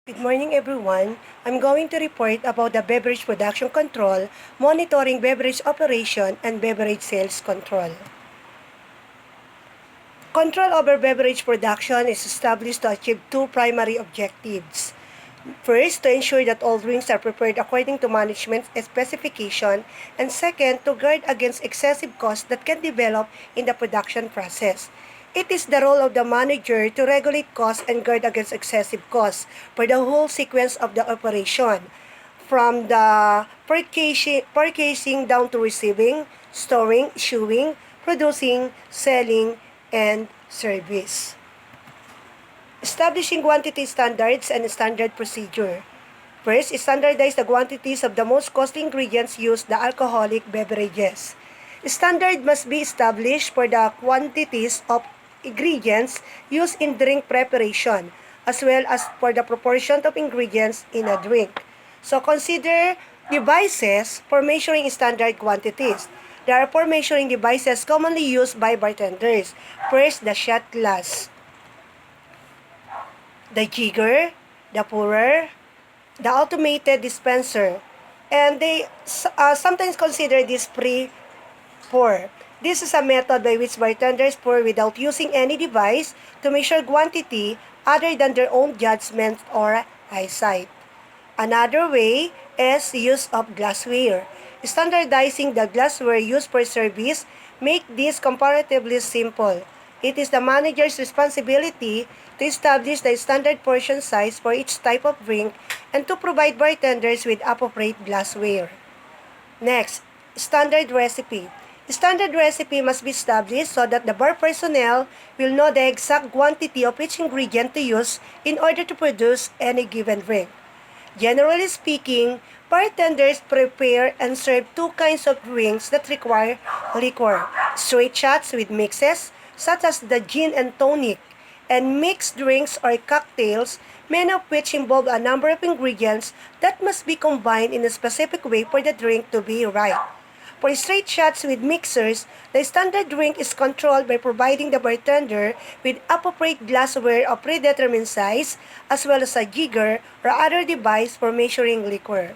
Good morning everyone. I'm going to report about the beverage production control, monitoring beverage operation, and beverage sales control. Control over beverage production is established to achieve two primary objectives. First, to ensure that all drinks are prepared according to management specification, and second, to guard against excessive costs that can develop in the production process. It is the role of the manager to regulate costs and guard against excessive costs for the whole sequence of the operation, from the purchasing down to receiving, storing, issuing, producing, selling, and service. Establishing quantity standards and standard procedure. First, standardize the quantities of the most costly ingredients used, the alcoholic beverages. Standard must be established for the quantities of ingredients used in drink preparation, as well as for the proportion of ingredients in a drink. So consider devices for measuring standard quantities. There are four measuring devices commonly used by bartenders. First, the shot glass, the jigger, the pourer, the automated dispenser, and they sometimes consider this pre-pour. This is a method by which bartenders pour without using any device to measure quantity other than their own judgment or eyesight. Another way is use of glassware. Standardizing the glassware used for service make this comparatively simple. It is the manager's responsibility to establish the standard portion size for each type of drink and to provide bartenders with appropriate glassware. Next, standard recipe. Standard recipe must be established so that the bar personnel will know the exact quantity of each ingredient to use in order to produce any given drink. Generally speaking, bartenders prepare and serve two kinds of drinks that require liquor: straight shots with mixes, such as the gin and tonic, and mixed drinks or cocktails, many of which involve a number of ingredients that must be combined in a specific way for the drink to be right. For straight shots with mixers, the standard drink is controlled by providing the bartender with appropriate glassware of predetermined size, as well as a jigger or other device for measuring liquor.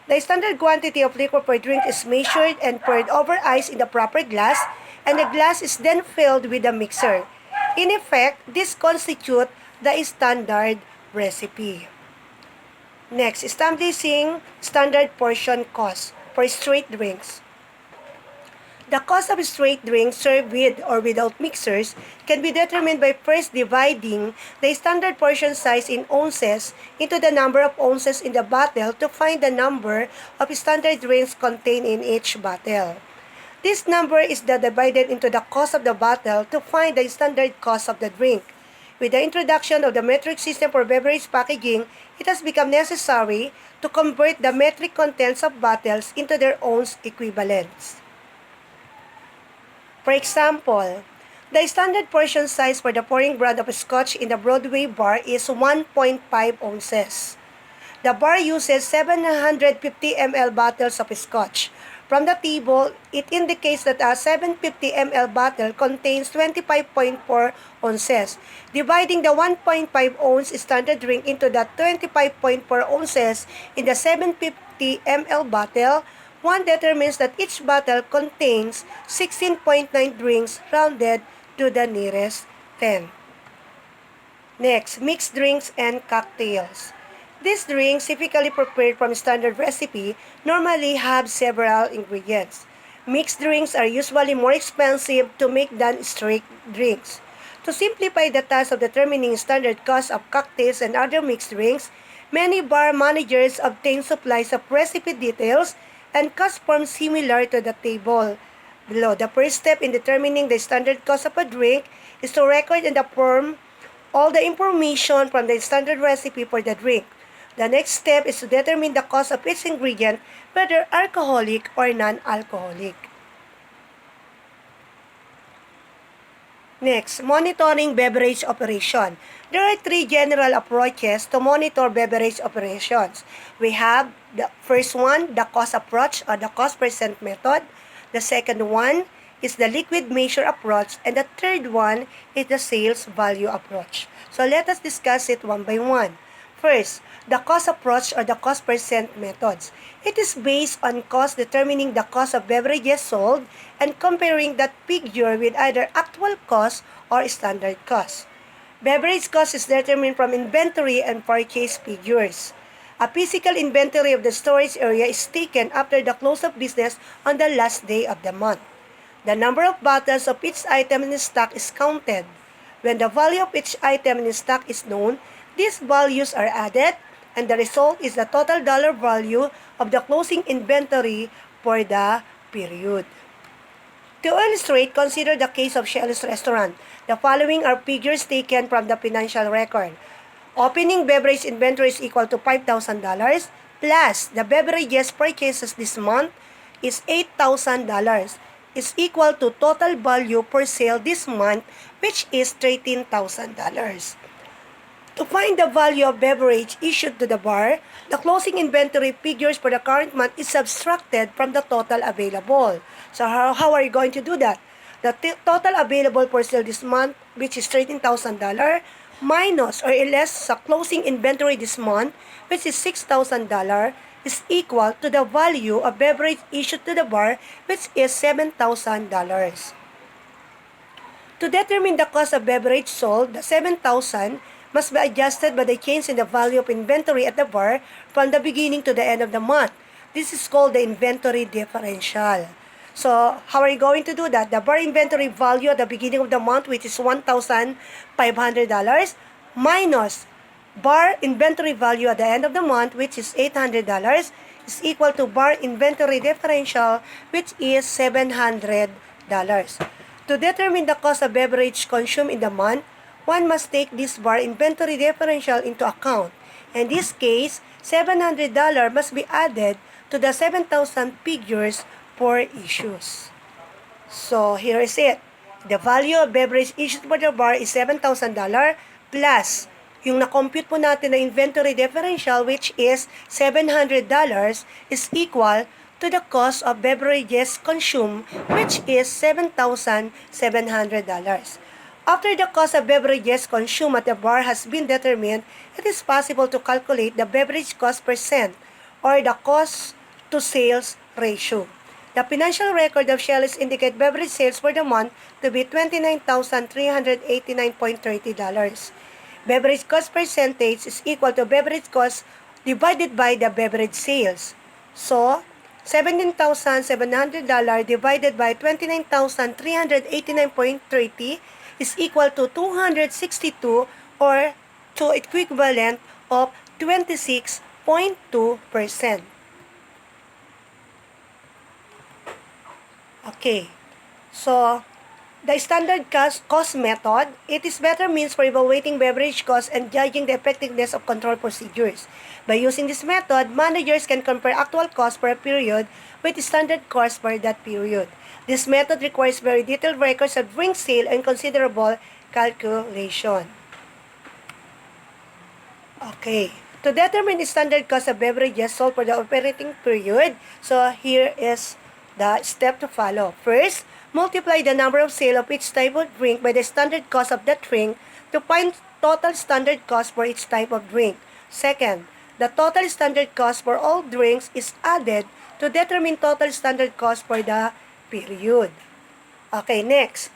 The standard quantity of liquor per drink is measured and poured over ice in the proper glass, and the glass is then filled with a mixer. In effect, this constitutes the standard recipe. Next, establishing standard portion cost for straight drinks. The cost of straight drinks served with or without mixers can be determined by first dividing the standard portion size in ounces into the number of ounces in the bottle to find the number of standard drinks contained in each bottle. This number is then divided into the cost of the bottle to find the standard cost of the drink. With the introduction of the metric system for beverage packaging, it has become necessary to convert the metric contents of bottles into their ounce equivalents. For example, the standard portion size for the pouring brand of scotch in the Broadway bar is 1.5 ounces. The bar uses 750 ml bottles of scotch. From the table, it indicates that a 750 ml bottle contains 25.4 ounces. Dividing the 1.5 ounce standard drink into the 25.4 ounces in the 750 ml bottle, one determines that each bottle contains 16.9 drinks rounded to the nearest 10. Next, mixed drinks and cocktails. These drinks, typically prepared from standard recipe, normally have several ingredients. Mixed drinks are usually more expensive to make than straight drinks. To simplify the task of determining standard cost of cocktails and other mixed drinks, many bar managers obtain supplies of recipe details and cost forms similar to the table below. The first step in determining the standard cost of a drink is to record in the form all the information from the standard recipe for the drink. The next step is to determine the cost of each ingredient, whether alcoholic or non-alcoholic. Next, monitoring beverage operation. There are three general approaches to monitor beverage operations. We have the first one, the cost approach or the cost percent method. The second one is the liquid measure approach. And the third one is the sales value approach. So let us discuss it one by one. First, the cost approach or the cost percent methods. It is based on cost determining the cost of beverages sold and comparing that figure with either actual cost or standard cost. Beverage cost is determined from inventory and purchase figures. A physical inventory of the storage area is taken after the close of business on the last day of the month. The number of bottles of each item in stock is counted. When the value of each item in stock is known, these values are added, and the result is the total dollar value of the closing inventory for the period. To illustrate, consider the case of Shell's Restaurant. The following are figures taken from the financial record. Opening beverage inventory is equal to $5,000 plus the beverages purchases this month is $8,000 is equal to total value per sale this month, which is $13,000. To find the value of beverage issued to the bar, the closing inventory figures for the current month is subtracted from the total available. So how are you going to do that? The total available for sale this month, which is $13,000, minus or less sa closing inventory this month, which is $6,000, is equal to the value of beverage issued to the bar, which is $7,000. To determine the cost of beverage sold, the $7,000 must be adjusted by the change in the value of inventory at the bar from the beginning to the end of the month. This is called the inventory differential. So, how are you going to do that? The bar inventory value at the beginning of the month, which is $1,500, minus bar inventory value at the end of the month, which is $800, is equal to bar inventory differential, which is $700. To determine the cost of beverage consumed in the month, one must take this bar inventory differential into account. In this case, $700 must be added to the 7,000 figures for issues. So, here is it. The value of beverage issued for the bar is $7,000 plus yung na-compute po natin na inventory differential, which is $700, is equal to the cost of beverages consumed, which is $7,700. After the cost of beverages consumed at the bar has been determined, it is possible to calculate the beverage cost percent or the cost to sales ratio. The financial record of Shell's indicate beverage sales for the month to be $29,389.30. Beverage cost percentage is equal to beverage cost divided by the beverage sales. So, $17,700 divided by $29,389.30 is equal to 262 or to equivalent of 26.2%. Okay. So, the standard cost method, it is better means for evaluating beverage costs and judging the effectiveness of control procedures. By using this method, managers can compare actual cost for a period with standard cost for that period. This method requires very detailed records of drink sale and considerable calculation. Okay. To determine the standard cost of beverages sold for the operating period, so here is the step to follow. First, multiply the number of sale of each type of drink by the standard cost of that drink to find total standard cost for each type of drink. Second, the total standard cost for all drinks is added to determine total standard cost for the period. Okay, next.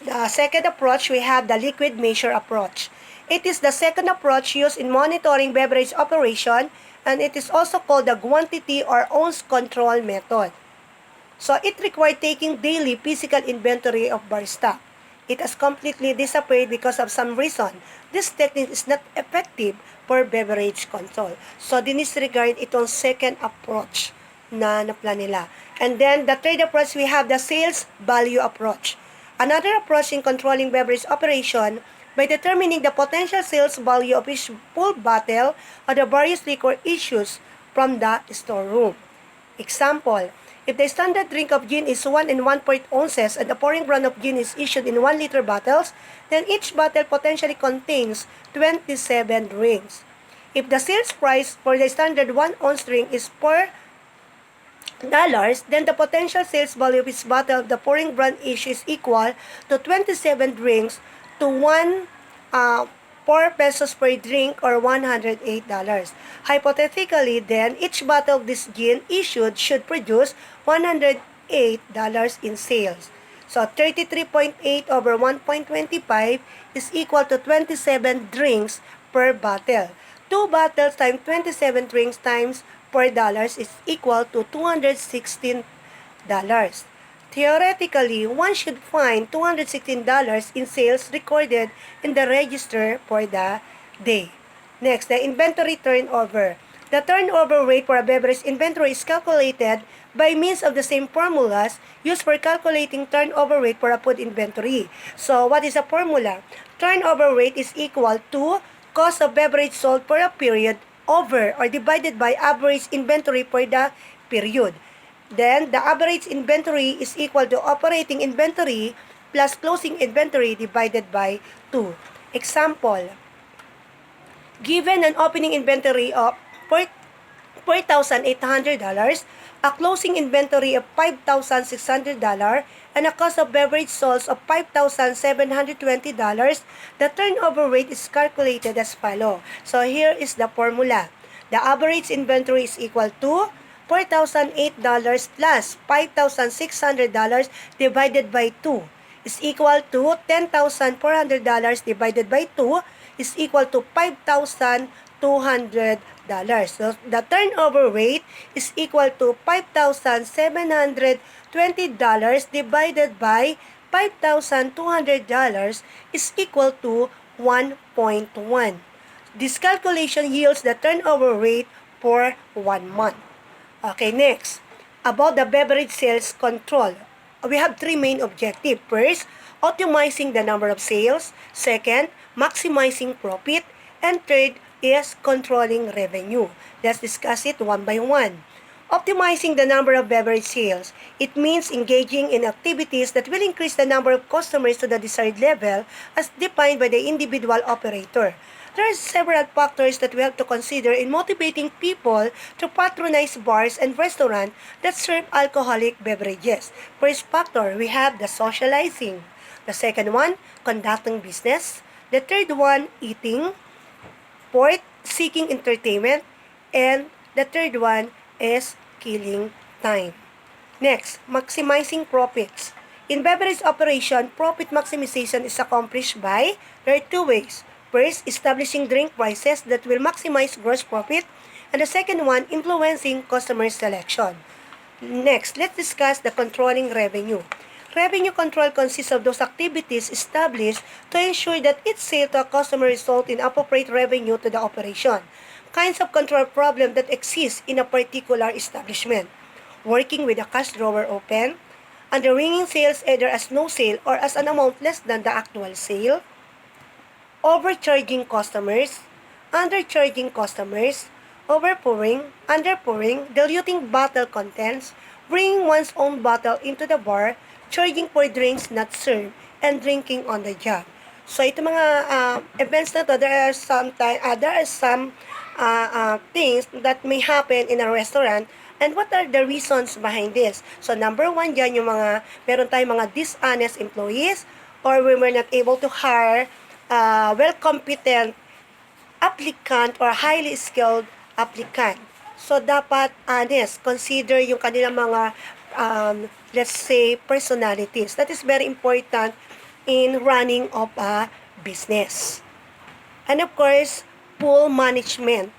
The second approach, we have the liquid measure approach. It is the second approach used in monitoring beverage operation, and it is also called the quantity or ounce control method. So, it required taking daily physical inventory of bar stock. It has completely disappeared because of some reason. This technique is not effective for beverage control. So, dinisregard itong second approach na naplan nila. And then, the third approach, we have the sales value approach. Another approach in controlling beverage operation by determining the potential sales value of each full bottle of the various liquor issues from the storeroom. Example, if the standard drink of gin is 1 and 1/4 ounces and the pouring brand of gin is issued in 1 liter bottles, then each bottle potentially contains 27 drinks. If the sales price for the standard 1 ounce drink is $4, then the potential sales value of each bottle of the pouring brand issue is equal to 27 drinks to 1 4 pesos per drink or $108. Hypothetically, then, each bottle of this gin issued should produce $108 in sales. So, 33.8 over 1.25 is equal to 27 drinks per bottle. 2 bottles times 27 drinks times $4 is equal to $216. Theoretically, one should find $216 in sales recorded in the register for the day. Next, the inventory turnover. The turnover rate for a beverage inventory is calculated by means of the same formulas used for calculating turnover rate for a food inventory. So, what is the formula? Turnover rate is equal to cost of beverage sold for a period over or divided by average inventory for the period. Then, the average inventory is equal to operating inventory plus closing inventory divided by 2. Example, given an opening inventory of $4,800, a closing inventory of $5,600, and a cost of beverage sold of $5,720, the turnover rate is calculated as follows. So here is the formula. The average inventory is equal to $4,008 plus $5,600 divided by 2 is equal to $10,400 divided by 2 is equal to $5,200. So the turnover rate is equal to $5,720 divided by $5,200 is equal to 1.1. This calculation yields the turnover rate for 1 month. Okay, next, about the beverage sales control. We have 3 main objectives. First, optimizing the number of sales. Second, maximizing profit. And third is controlling revenue. Let's discuss it one by one. Optimizing the number of beverage sales. It means engaging in activities that will increase the number of customers to the desired level as defined by the individual operator. There are several factors that we have to consider in motivating people to patronize bars and restaurants that serve alcoholic beverages. First factor, we have the socializing. The second one, conducting business. The third one, eating. Fourth, seeking entertainment. And the third one is killing time. Next, maximizing profits. In beverage operation, profit maximization is accomplished by, there are 2 ways. First, establishing drink prices that will maximize gross profit. And the second one, influencing customer selection. Next, let's discuss the controlling revenue. Revenue control consists of those activities established to ensure that each sale to a customer result in appropriate revenue to the operation. Kinds of control problems that exist in a particular establishment. Working with a cash drawer open, underringing sales either as no sale or as an amount less than the actual sale, overcharging customers, undercharging customers, overpouring, underpouring, diluting bottle contents, bringing one's own bottle into the bar, charging for drinks not served, and drinking on the job. So ito mga events na to, there are some things that may happen in a restaurant. And what are the reasons behind this? So number 1 dyan yung meron tayong mga dishonest employees, or we were not able to hire well-competent applicant or highly skilled applicant. So, dapat honest. Consider yung kanilang mga, let's say, personalities. That is very important in running of a business. And of course, pool management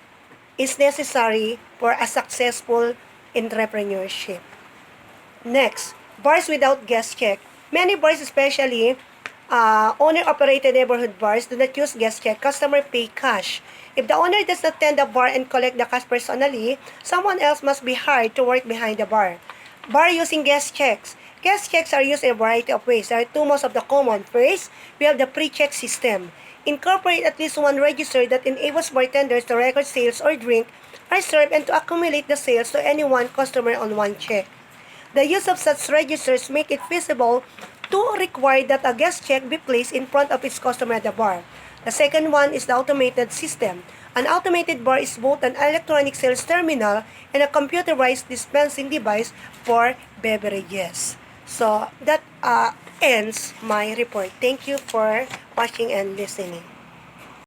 is necessary for a successful entrepreneurship. Next, bars without guest check. Many bars, especially owner-operated neighborhood bars, do not use guest check. Customer pay cash. If the owner does not tend the bar and collect the cash personally, someone else must be hired to work behind the bar. Bar using guest checks. Guest checks are used in a variety of ways. There are 2 most of the common. First, we have the pre-check system. Incorporate at least one register that enables bartenders to record sales or drink are served and to accumulate the sales to any one customer on one check. The use of such registers make it feasible to require that a guest check be placed in front of its customer at the bar. The second one is the automated system. An automated bar is both an electronic sales terminal and a computerized dispensing device for beverages. So that ends my report. Thank you for watching and listening.